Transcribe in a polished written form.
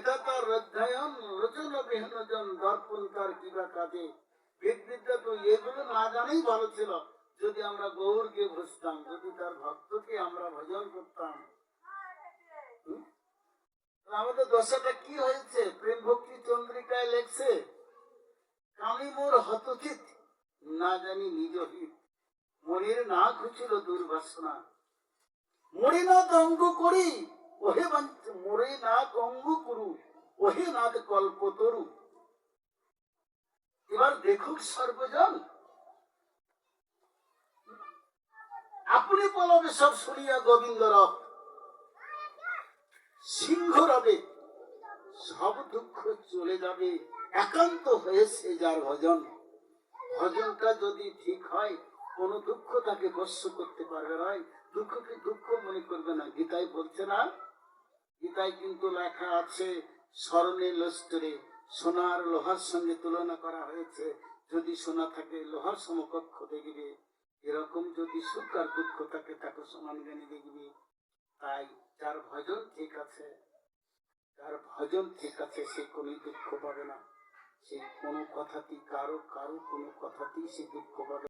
বিধাতার অধ্যায়ন রচন বিহীন জন দর্পণ তার কিবা কাজে। বেদ বিদ্যা তো এগুলো না জানেই ভালো ছিল, যদি আমরা গৌরকে বুঝতাম, যদি তার ভক্তকে আমরা ভজন করতাম। আমাদের দশাটা কি হয়েছে? প্রেম ভক্তি চন্দ্রিকায় লেখছে, কামি মোর হতচিত না জানি নিজ হিত, মনের না ঘুছিল দুর্বাসনা, মরে না অঙ্গ করি ওহে মরে না অঙ্গ করু ওহে নাথ কল্প তরু। এবার দেখুক সর্বজন, আপনি পলবে সব শুনিয়া গোবিন্দ রব, সিংহ রবে সব দুঃখ চলে যাবে, একান্ত হয়েছে যার ভজন। ভজনটা যদি ঠিক হয়, কোন দুঃখ তাকে বশ্য করতে পারবে না, দুঃখকে দুঃখ মনে করবে না। গীতায় বলছে না, গীতায় কিন্তু লেখা আছে, স্বর্ণে লস্টরে সোনার লোহার সঙ্গে তুলনা করা হয়েছে, যদি সোনা থাকে লোহার সমকক্ষ দেখবে, এরকম যদি সুখ আর দুঃখ থাকে তাকে সমান জ্ঞানী দেখবে। তাই যার ভজন ঠিক আছে, যার ভজন ঠিক আছে, সে কোনো দুঃখ পাবে না, সে কোনো কথাতেই কারো কোনো কথাতেই সে দুঃখ পাবে।